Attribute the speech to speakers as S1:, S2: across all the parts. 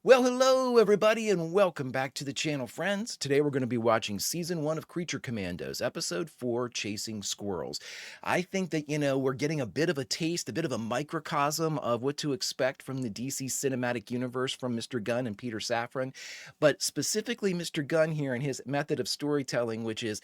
S1: Well, hello everybody and welcome back to the channel, friends. Today we're going to be watching Season 1 of Creature Commandos, Episode 4, Chasing Squirrels. I think that, we're getting a bit of a taste, a bit of a microcosm of what to expect from the DC Cinematic Universe from Mr. Gunn and Peter Safran, but specifically Mr. Gunn here and his method of storytelling, which is,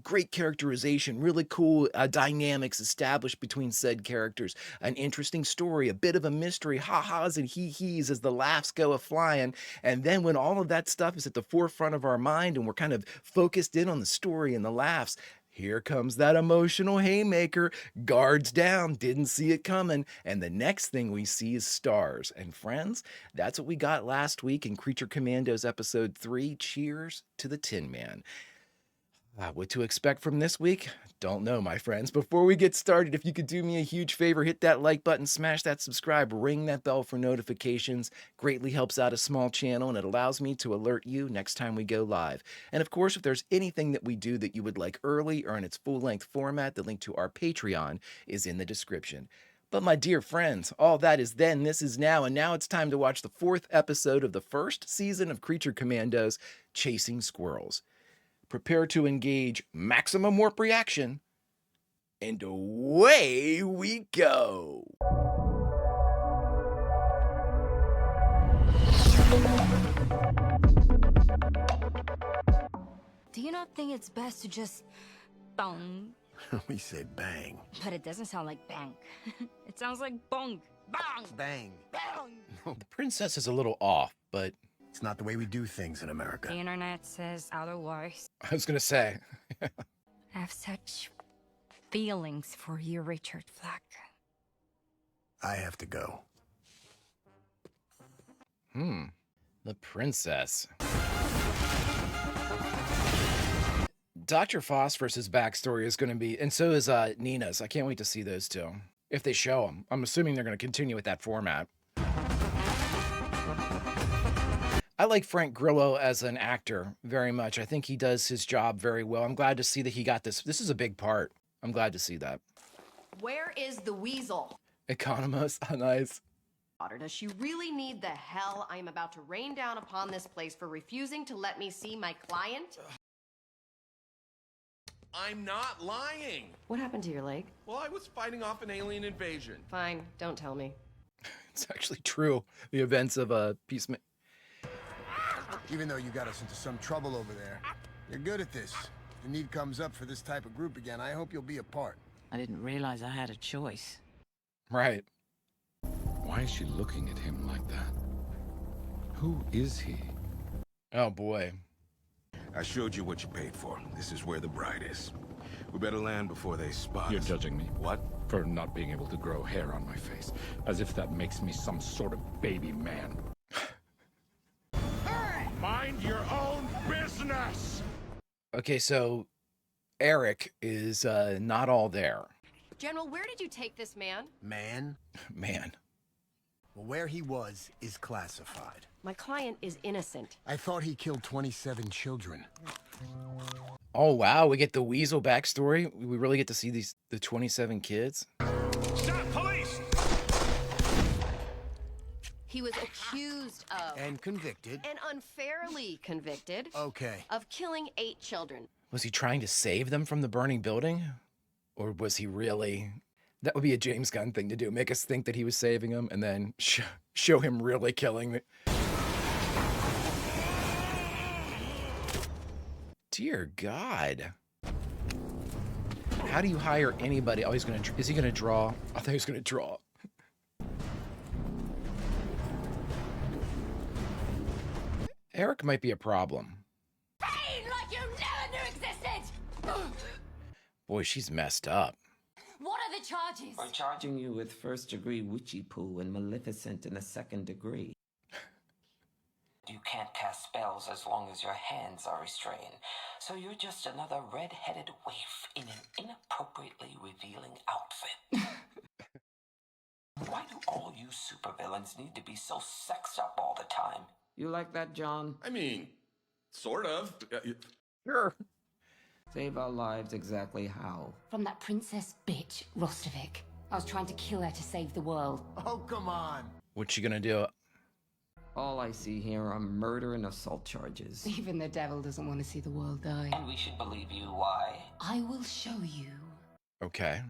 S1: great characterization, really cool dynamics established between said characters, an interesting story, a bit of a mystery, ha-has and he-he's as the laughs go a-flying. And then when all of that stuff is at the forefront of our mind and we're kind of focused in on the story and the laughs, here comes that emotional haymaker, guards down, didn't see it coming, and the next thing we see is stars. And friends, that's what we got last week in Creature Commandos Episode 3, Cheers to the Tin Man. What to expect from this week? Don't know, my friends. Before we get started, if you could do me a huge favor, hit that like button, smash that subscribe, ring that bell for notifications. Greatly helps out a small channel and it allows me to alert you next time we go live. And of course, if there's anything that we do that you would like early or in its full-length format, the link to our Patreon is in the description. But my dear friends, all that is then, this is now, and now it's time to watch the 4th episode of the first season of Creature Commandos, Chasing Squirrels. Prepare to engage maximum warp reaction, and away we go.
S2: Do you not think it's best to just bong?
S3: We say bang.
S2: But it doesn't sound like bang. It sounds like bong. Bang!
S3: Bang.
S2: Bang!
S1: The princess is a little off, but
S3: It's not the way we do things in America.
S2: The internet says otherwise.
S1: I was gonna say.
S2: I have such feelings for you, Richard Flack.
S3: I have to go.
S1: The princess. Dr. Phosphorus's backstory is going to be, and so is Nina's. I can't wait to see those two. If they show them. I'm assuming they're going to continue with that format. I like Frank Grillo as an actor very much. I think he does his job very well. I'm glad to see that he got this. This is a big part. I'm glad to see that.
S4: Where is the weasel?
S1: Economos, nice.
S4: Does she really need the hell I am about to rain down upon this place for refusing to let me see my client?
S5: I'm not lying.
S4: What happened to your leg?
S5: Well, I was fighting off an alien invasion.
S4: Fine, don't tell me.
S1: It's actually true. The events of Peacemaker.
S3: Even though you got us into some trouble over there, you're good at this. If the need comes up for this type of group again, I hope you'll be a part.
S6: I didn't realize I had a choice.
S1: Right.
S7: Why is she looking at him like that? Who is he?
S1: Oh boy.
S5: I showed you what you paid for. This is where the bride is. We better land before they spot
S7: You're
S5: us.
S7: judging me.
S5: What?
S7: For not being able to grow hair on my face. As if that makes me some sort of baby man. Mind your own business!
S1: Okay, so Eric is not all there.
S4: General, where did you take this man?
S3: Man?
S1: Man.
S3: Well, where he was is classified.
S4: My client is innocent.
S3: I thought he killed 27 children.
S1: Oh wow, we get the Weasel backstory. We really get to see the 27 kids.
S5: Stop, police!
S4: He was accused of
S3: And convicted.
S4: and unfairly convicted
S3: Okay.
S4: of killing 8 children.
S1: Was he trying to save them from the burning building? Or was he really... That would be a James Gunn thing to do. Make us think that he was saving them and then show him really killing them. Dear God. How do you hire anybody? Oh, he's gonna... Is he gonna draw? I thought he was gonna draw. Eric might be a problem.
S2: Pain like you never knew existed!
S1: Boy, she's messed up.
S2: What are the charges?
S6: We're charging you with first-degree witchy poo and maleficent in the second degree. You can't cast spells as long as your hands are restrained, so you're just another red-headed waif in an inappropriately revealing outfit. Why do all you supervillains need to be so sexed up all the time? You like that, John?
S5: I mean, sort of.
S1: Sure.
S6: Save our lives exactly how?
S8: From that princess bitch, Rostovik. I was trying to kill her to save the world.
S3: Oh, come on.
S1: What's she gonna do?
S6: All I see here are murder and assault charges.
S8: Even the devil doesn't want to see the world die.
S6: And we should believe you. Why?
S8: I will show you.
S1: Okay.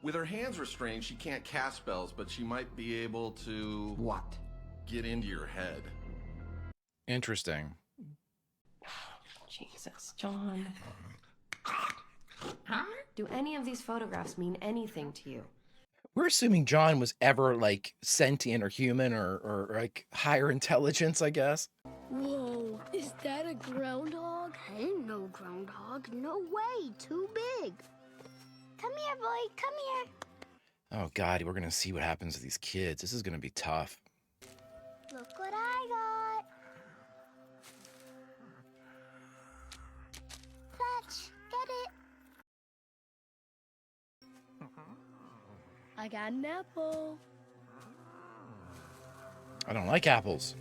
S9: With her hands restrained, she can't cast spells, but she might be able to
S6: What?
S9: get into your head.
S1: Interesting.
S4: Jesus, John. Do any of these photographs mean anything to you?
S1: We're assuming John was ever like sentient or human or like higher intelligence, I guess.
S10: Whoa, is that a groundhog? I didn't know groundhog. No way, too big. Come here, boy, come here.
S1: Oh God, we're gonna see what happens to these kids. This is gonna be tough.
S10: Look what I got. Fetch, get it. I got an apple.
S1: I don't like apples.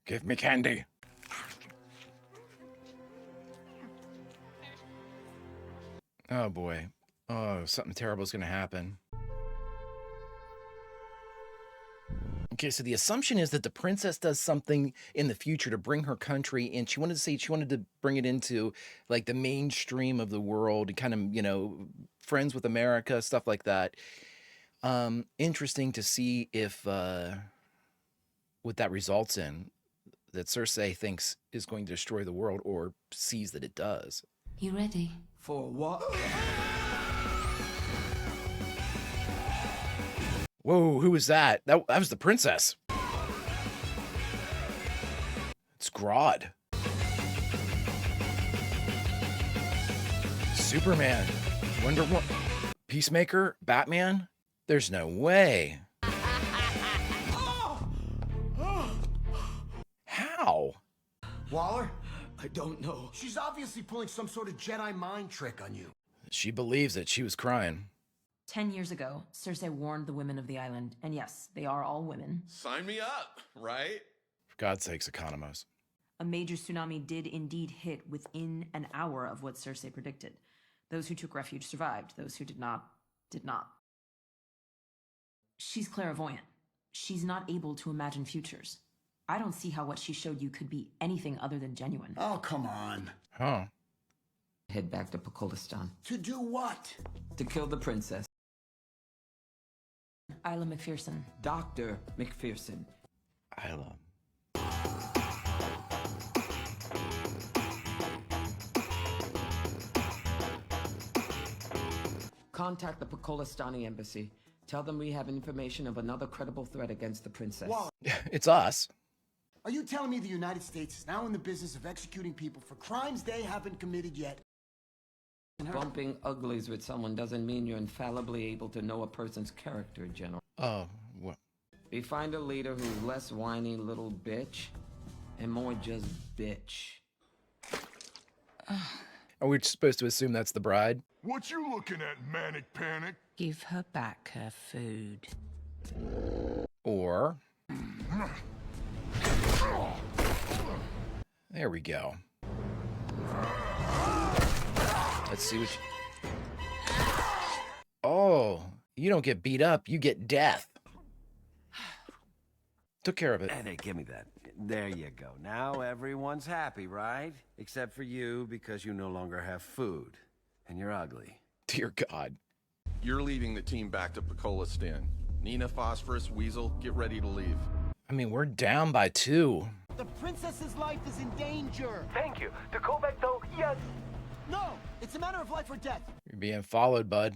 S1: Give me candy. Oh boy. Oh, something terrible is going to happen. Okay, so the assumption is that the princess does something in the future to bring her country, and she wanted to bring it into like the mainstream of the world, kind of, you know, friends with America, stuff like that. Interesting to see if what that results in, that Cersei thinks is going to destroy the world or sees that it does.
S8: You ready?
S6: For what?
S1: Whoa, who was that? That was the princess. It's Grodd. Superman. Wonder Woman. Peacemaker? Batman? There's no way. How?
S3: Waller?
S6: I don't know.
S3: She's obviously pulling some sort of Jedi mind trick on you.
S1: She believes it. She was crying.
S11: 10 years ago, Cersei warned the women of the island, and yes, they are all women.
S9: Sign me up, right?
S1: For God's sakes, Economos.
S11: A major tsunami did indeed hit within an hour of what Cersei predicted. Those who took refuge survived. Those who did not, did not. She's clairvoyant. She's not able to imagine futures. I don't see how what she showed you could be anything other than genuine.
S3: Oh, come on.
S1: Huh.
S6: Head back to Pokolistan.
S3: To do what?
S6: To kill the princess.
S11: Isla McPherson.
S6: Dr. McPherson.
S1: Isla.
S6: Contact the Pokolistani embassy. Tell them we have information of another credible threat against the princess.
S3: Waller,
S1: It's us.
S3: are you telling me the United States is now in the business of executing people for crimes they haven't committed yet?
S6: Bumping uglies with someone doesn't mean you're infallibly able to know a person's character, General.
S1: Oh, what?
S6: We find a leader who's less whiny little bitch and more just bitch.
S1: Are we supposed to assume that's the bride?
S5: What you looking at, Manic Panic?
S8: Give her back her food.
S1: Or... There we go. Let's see what you... Oh, you don't get beat up, you get death. Took care of it.
S12: Hey, give me that. There you go. Now everyone's happy, right? Except for you, because you no longer have food. And you're ugly.
S1: Dear God.
S9: You're leading the team back to Pokolistan. Nina, Phosphorus, Weasel, get ready to leave.
S1: I mean, we're down by 2.
S3: The princess's life is in danger.
S13: Thank you. To go back though, yes.
S3: No, it's a matter of life or death.
S1: You're being followed, bud.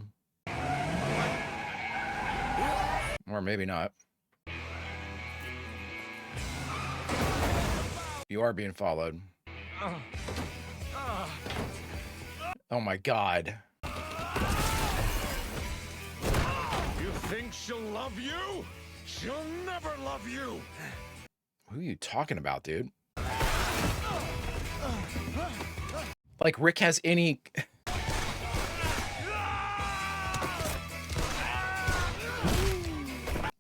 S1: Or maybe not. You are being followed. Oh my God.
S5: You think she'll love you? She'll never love you!
S1: Who are you talking about, dude? Like Rick has any...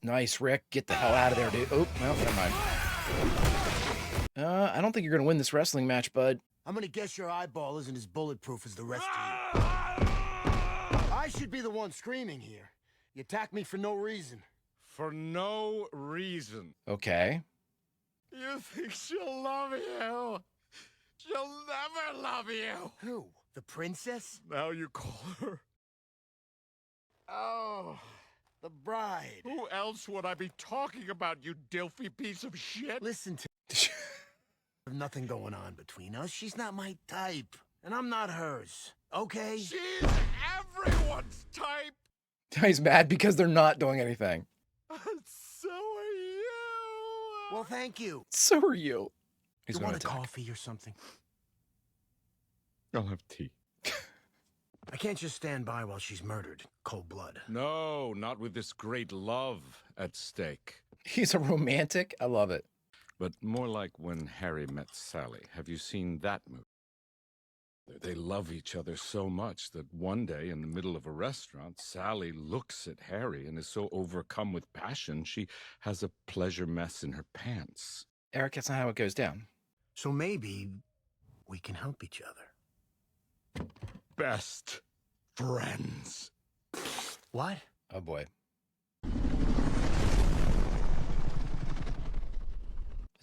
S1: Nice, Rick. Get the hell out of there, dude. Oh, well, never mind. I don't think you're going to win this wrestling match, bud.
S3: I'm gonna guess your eyeball isn't as bulletproof as the rest of you. I should be the one screaming here. You attacked me for no reason.
S5: For no reason.
S1: Okay.
S7: you think she'll love you? She'll never love you.
S3: Who? The princess?
S7: Now you call her.
S3: Oh, the bride.
S7: Who else would I be talking about, you dilfy piece of shit?
S3: Listen to There's nothing going on between us. She's not my type, and I'm not hers. Okay?
S7: She's everyone's type.
S1: He's mad because they're not doing anything.
S7: So are you.
S3: Well, thank you.
S1: So are you. He's
S3: You
S1: going
S3: want
S1: to
S3: a
S1: attack.
S3: coffee or something?
S7: I'll have tea.
S3: I can't just stand by while she's murdered. Cold blood.
S7: No, not with this great love at stake.
S1: He's a romantic. I love it.
S7: But more like when Harry met Sally. Have you seen that movie? They love each other so much that one day in the middle of a restaurant, Sally looks at Harry and is so overcome with passion, she has a pleasure mess in her pants.
S1: Eric, that's not how it goes down.
S3: So maybe we can help each other.
S7: Best friends.
S3: What?
S1: Oh, boy.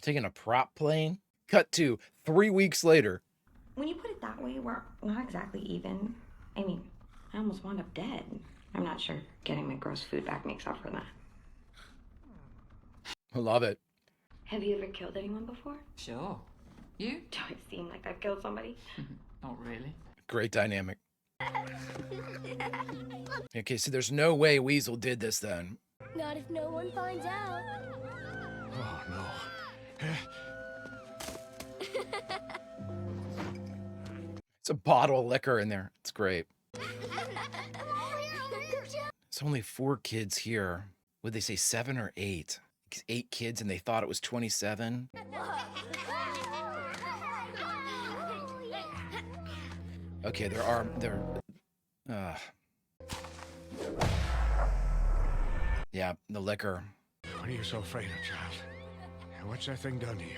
S1: Taking a prop plane? Cut to 3 weeks later.
S14: When you put it that way, we're not exactly even. I mean, I almost wound up dead. I'm not sure getting my gross food back makes up for that.
S1: I love it.
S14: Have you ever killed anyone before?
S8: Sure. You?
S14: Do I seem like I've killed somebody?
S8: Not really.
S1: Great dynamic. Okay, so there's no way Weasel did this then.
S10: Not if no one finds out.
S3: Oh, no.
S1: It's a bottle of liquor in there. It's great. It's only 4 kids here. Would they say 7 or 8? 8 kids and they thought it was 27. Okay, yeah, the liquor.
S3: What are you so afraid of, child? What's that thing done to you?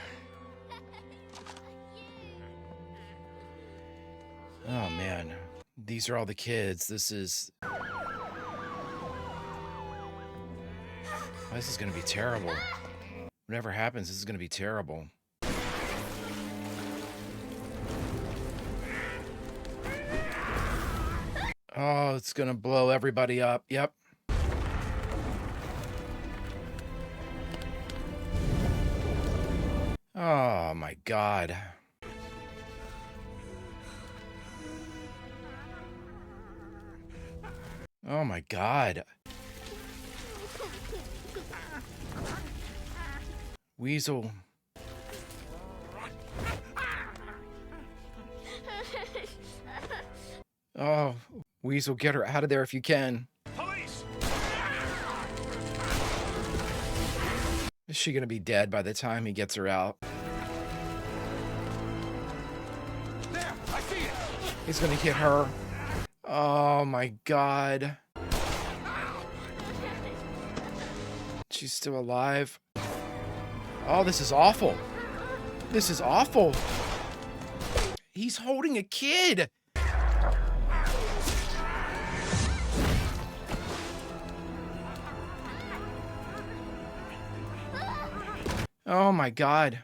S1: Oh, man. These are all the kids. This is going to be terrible. Whatever happens, this is going to be terrible. Oh, it's going to blow everybody up. Yep. Oh, my God. Oh, my God. Weasel. Oh, Weasel, get her out of there if you can.
S13: Police!
S1: Is she going to be dead by the time he gets her out?
S13: There! I see it!
S1: He's going to hit her. Oh, my God. She's still alive. Oh, this is awful. This is awful. He's holding a kid. Oh my God.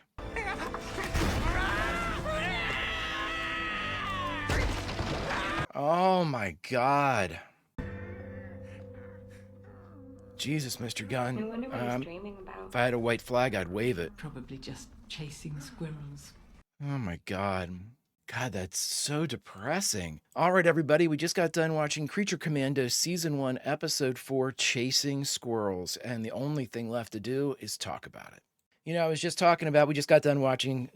S1: Oh my God. Jesus, Mr. Gunn.
S14: I wonder what he's dreaming about.
S1: If I had a white flag, I'd wave it.
S8: Probably just chasing squirrels.
S1: Oh my God. God, that's so depressing. All right, everybody, we just got done watching Creature Commandos Season 1, Episode 4, Chasing Squirrels, and the only thing left to do is talk about it. You know, I was just talking about, we just got done watching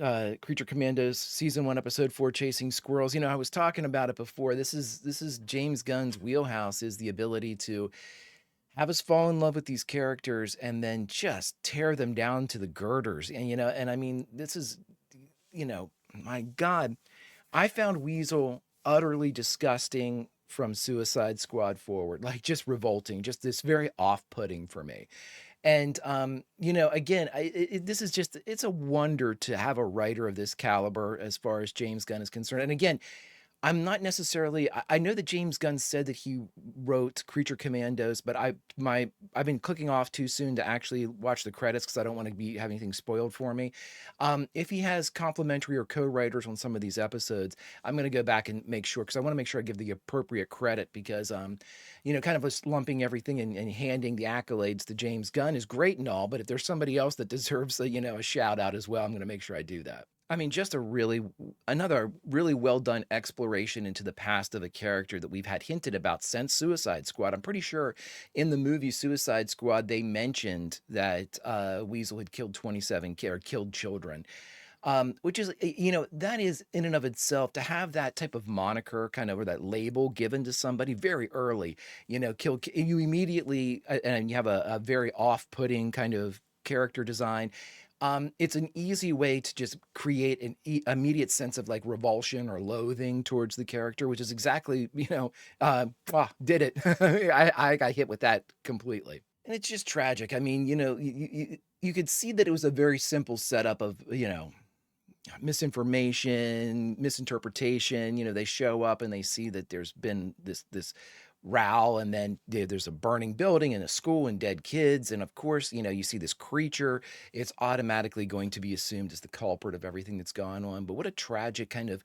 S1: Creature Commandos Season 1, Episode 4, Chasing Squirrels. You know, I was talking about it before. This is James Gunn's wheelhouse, is the ability to have us fall in love with these characters and then just tear them down to the girders. And, you know, and I mean, this is, you know, my God. I found Weasel utterly disgusting from Suicide Squad forward, like just revolting, just this very off-putting for me. And, you know, again, this is just, it's a wonder to have a writer of this caliber as far as James Gunn is concerned. And again, I'm not necessarily. I know that James Gunn said that he wrote Creature Commandos, but I've been clicking off too soon to actually watch the credits because I don't want to be have anything spoiled for me. If he has complimentary or co-writers on some of these episodes, I'm going to go back and make sure because I want to make sure I give the appropriate credit because kind of us lumping everything and handing the accolades to James Gunn is great and all, but if there's somebody else that deserves a shout out as well, I'm going to make sure I do that. I mean, just another really well done exploration into the past of a character that we've had hinted about since Suicide Squad. I'm pretty sure in the movie Suicide Squad they mentioned that Weasel had killed 27 or killed children, which is that is in and of itself to have that type of moniker kind of or that label given to somebody very early. Kill you immediately, and you have a very off-putting kind of character design. It's an easy way to just create an immediate sense of like revulsion or loathing towards the character, which is exactly, did it. I got hit with that completely. And it's just tragic. I mean, you could see that it was a very simple setup of, misinformation, misinterpretation. They show up and they see that there's been this row, and then there's a burning building and a school and dead kids, and of course, you see this creature. It's automatically going to be assumed as the culprit of everything that's gone on. But what a tragic kind of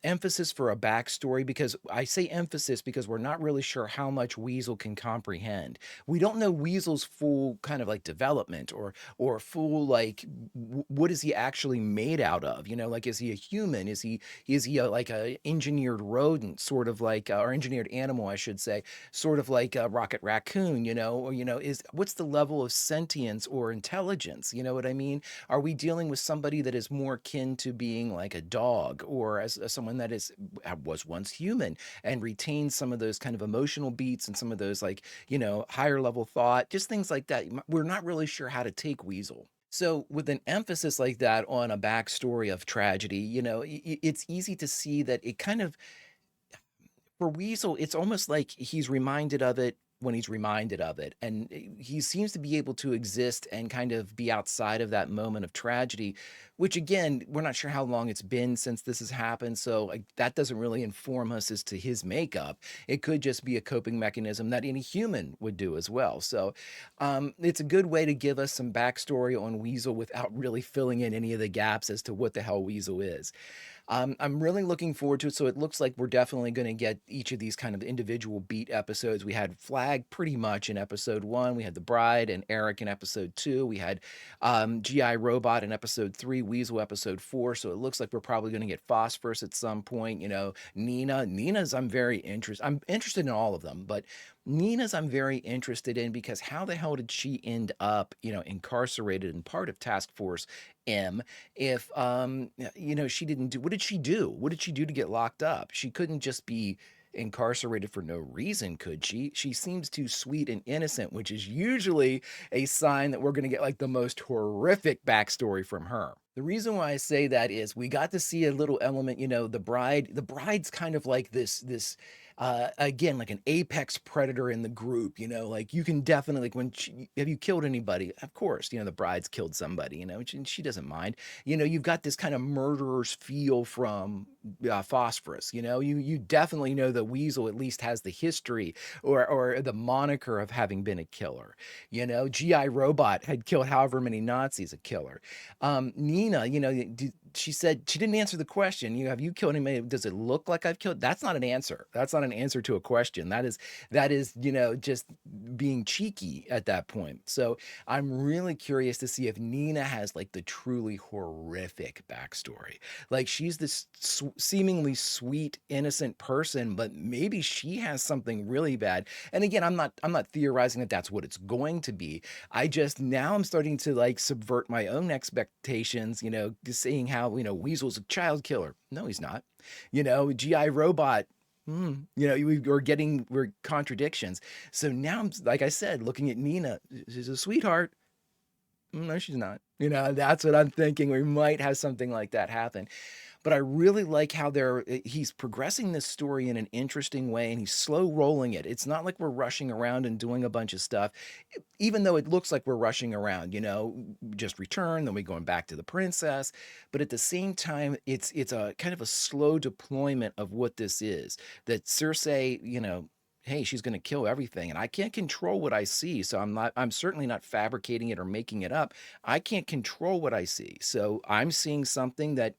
S1: emphasis for a backstory, because I say emphasis because we're not really sure how much Weasel can comprehend. We don't know Weasel's full kind of like development or full like what is he actually made out of? Like, is he a human? Is he like a engineered rodent, sort of like or engineered animal, I should say, sort of like a Rocket Raccoon? Or is what's the level of sentience or intelligence? You know what I mean? Are we dealing with somebody that is more akin to being like a dog, or as someone that was once human and retains some of those kind of emotional beats and some of those like higher level thought, just things like that? We're not really sure how to take Weasel. So, with an emphasis like that on a backstory of tragedy, it's easy to see that it kind of, for Weasel, it's almost like he's reminded of it when he's reminded of it. And he seems to be able to exist and kind of be outside of that moment of tragedy, which again, we're not sure how long it's been since this has happened. So like, that doesn't really inform us as to his makeup. It could just be a coping mechanism that any human would do as well. So it's a good way to give us some backstory on Weasel without really filling in any of the gaps as to what the hell Weasel is. I'm really looking forward to it. So it looks like we're definitely going to get each of these kind of individual beat episodes. We had Flag pretty much in episode 1. We had the Bride and Eric in episode 2. We had GI Robot in episode 3, Weasel episode 4. So it looks like we're probably going to get Phosphorus at some point. Nina's I'm interested in all of them, but Nina's I'm very interested in because how the hell did she end up, incarcerated in part of Task Force M if she didn't do what did she do? What did she do to get locked up? She couldn't just be incarcerated for no reason, could she? She seems too sweet and innocent, which is usually a sign that we're going to get like the most horrific backstory from her. The reason why I say that is we got to see a little element, the bride's kind of like this again, like an apex predator in the group, like you can definitely, like have you killed anybody? Of course, the bride's killed somebody, and she doesn't mind. You've got this kind of murderer's feel from Phosphorus, you definitely know that Weasel at least has the history or the moniker of having been a killer. GI Robot had killed however many Nazis, a killer. Nina, she said she didn't answer the question. Have you killed anybody? Does it look like I've killed? That's not an answer. That's not an answer to a question. That is, just being cheeky at that point. So I'm really curious to see if Nina has like the truly horrific backstory. Like she's this seemingly sweet, innocent person, but maybe she has something really bad. And again, I'm not theorizing that that's what it's going to be. Now I'm starting to like subvert my own expectations, seeing how, Weasel's a child killer. No, he's not. GI Robot, we're contradictions. So now I'm, like I said, looking at Nina, she's a sweetheart. No, she's not. That's what I'm thinking. We might have something like that happen. but I really like how he's progressing this story in an interesting way, and he's slow rolling it. It's not like we're rushing around and doing a bunch of stuff, even though it looks like we're rushing around, just return, then we're going back to the princess. But at the same time, it's a kind of a slow deployment of what this is. That Cersei, hey, she's going to kill everything, and I can't control what I see. So I'm certainly not fabricating it or making it up. I can't control what I see. So I'm seeing something that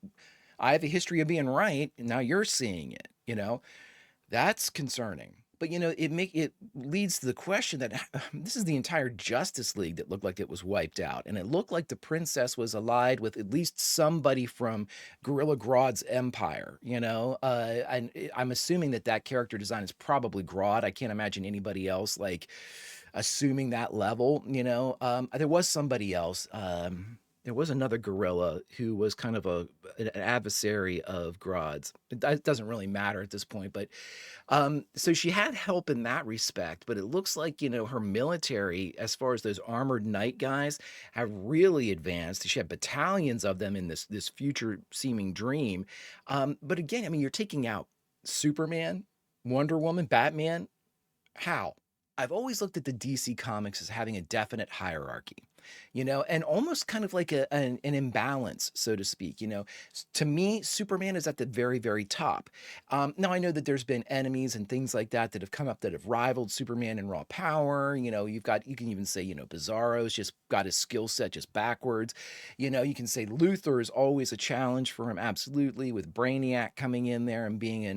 S1: I have a history of being right, and now you're seeing it. That's concerning. But it leads to the question that this is the entire Justice League that looked like it was wiped out, and it looked like the princess was allied with at least somebody from Gorilla Grodd's empire. And I'm assuming that character design is probably Grodd. I can't imagine anybody else like assuming that level. There was somebody else. There was another gorilla who was kind of an adversary of Grodd's. It doesn't really matter at this point, but so she had help in that respect. But it looks like her military, as far as those armored knight guys, have really advanced. She had battalions of them in this future seeming dream. But again, I mean, you're taking out Superman, Wonder Woman, Batman. How? I've always looked at the DC comics as having a definite hierarchy, and almost kind of like an imbalance, so to speak. To me, Superman is at the very, very top. Now, I know that there's been enemies and things like that have come up that have rivaled Superman in raw power. You can even say, Bizarro's just got his skill set just backwards. You can say Luthor is always a challenge for him, absolutely, with Brainiac coming in there and being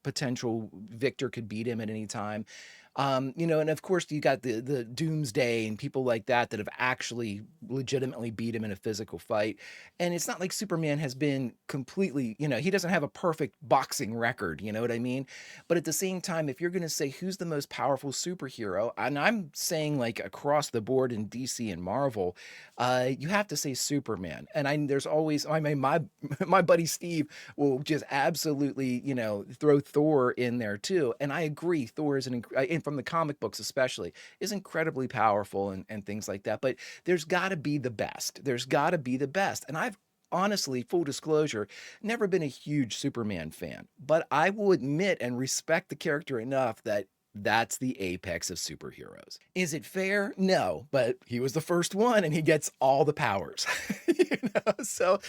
S1: potential victor, could beat him at any time. And of course you got the Doomsday and people like that have actually legitimately beat him in a physical fight. And it's not like Superman has been completely, he doesn't have a perfect boxing record, you know what I mean? But at the same time, if you're going to say who's the most powerful superhero, and I'm saying like across the board in DC and Marvel, you have to say Superman. And there's always, I mean, my buddy Steve will just absolutely, throw Thor in there too. And I agree, Thor is and from the comic books especially, is incredibly powerful and things like that. But there's got to be the best. There's got to be the best. And I've honestly, full disclosure, never been a huge Superman fan, but I will admit and respect the character enough that that's the apex of superheroes. Is it fair? No, but he was the first one and he gets all the powers. So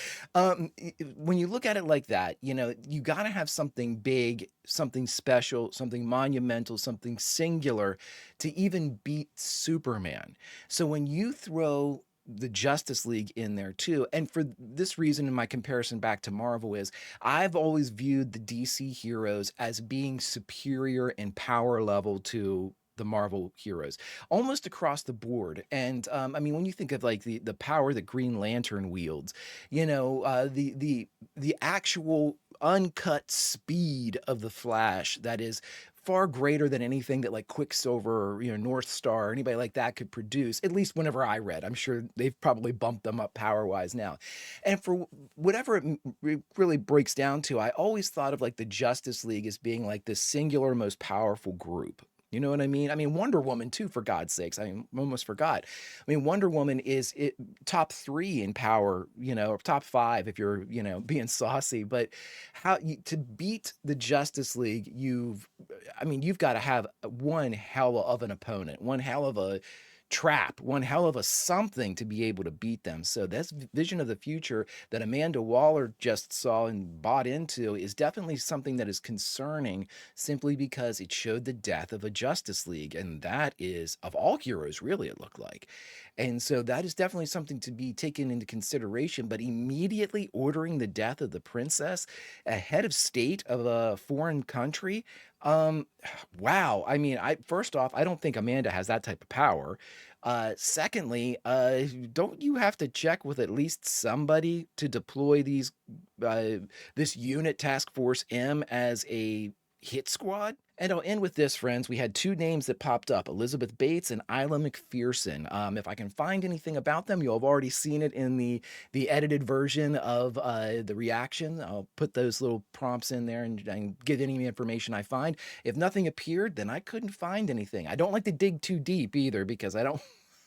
S1: when you look at it like that, you got to have something big, something special, something monumental, something singular to even beat Superman. So when you throw the Justice League in there too, and for this reason, in my comparison back to Marvel, is I've always viewed the DC heroes as being superior in power level to the Marvel heroes, almost across the board. And I mean, when you think of like the power that Green Lantern wields, the actual uncut speed of the Flash that is far greater than anything that like Quicksilver or North Star or anybody like that could produce, at least whenever I read. I'm sure they've probably bumped them up power-wise now. And for whatever it really breaks down to, I always thought of like the Justice League as being like the singular most powerful group. You know what I mean? I mean, Wonder Woman too, for God's sakes. I almost forgot. I mean, Wonder Woman is top 3 in power, or top 5 if you're, being saucy. But to beat the Justice League, you've got to have one hell of an opponent, one hell of a trap, one hell of a something to be able to beat them. So that's vision of the future that Amanda Waller just saw and bought into is definitely something that is concerning, simply because it showed the death of a Justice League, and that is of all heroes, really, it looked like. And so that is definitely something to be taken into consideration. But immediately ordering the death of the princess, a head of state of a foreign country, wow. I mean, first off, I don't think Amanda has that type of power. Secondly, don't you have to check with at least somebody to deploy this unit Task Force M as a hit squad? And I'll end with this, friends. We had 2 names that popped up, Elizabeth Bates and Isla McPherson. If I can find anything about them, you'll have already seen it in the edited version of the reaction. I'll put those little prompts in there and get any information I find. If nothing appeared, then I couldn't find anything. I don't like to dig too deep either, because I don't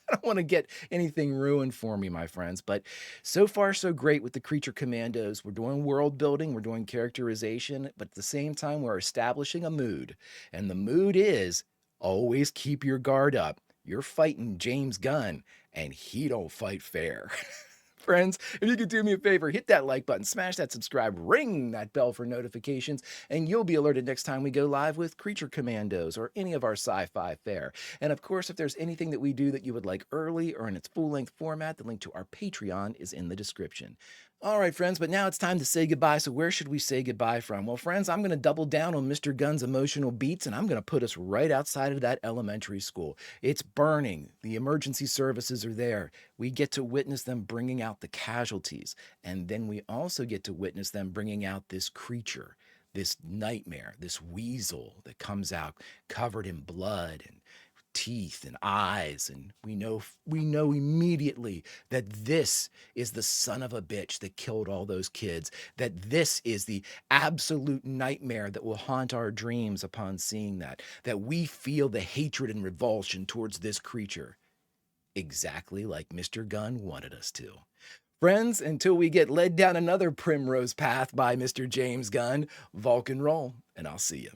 S1: I don't want to get anything ruined for me, my friends. But so far, so great with the Creature Commandos. We're doing world building, we're doing characterization, but at the same time, we're establishing a mood. And the mood is always keep your guard up. You're fighting James Gunn, and he don't fight fair. Friends, if you could do me a favor, hit that like button, smash that subscribe, ring that bell for notifications, and you'll be alerted next time we go live with Creature Commandos or any of our sci-fi fare. And of course, if there's anything that we do that you would like early or in its full-length format, the link to our Patreon is in the description. All right, friends, but now it's time to say goodbye. So where should we say goodbye from? Well, friends, I'm going to double down on Mr. Gunn's emotional beats, and I'm going to put us right outside of that elementary school. It's burning. The emergency services are there. We get to witness them bringing out the casualties, and then we also get to witness them bringing out this creature, this nightmare, this weasel that comes out covered in blood and teeth and eyes, and we know immediately that this is the son of a bitch that killed all those kids, that this is the absolute nightmare that will haunt our dreams upon seeing that we feel the hatred and revulsion towards this creature, exactly like Mr. Gunn wanted us to. Friends, until we get led down another primrose path by Mr. James Gunn, Vulcan roll, and I'll see you.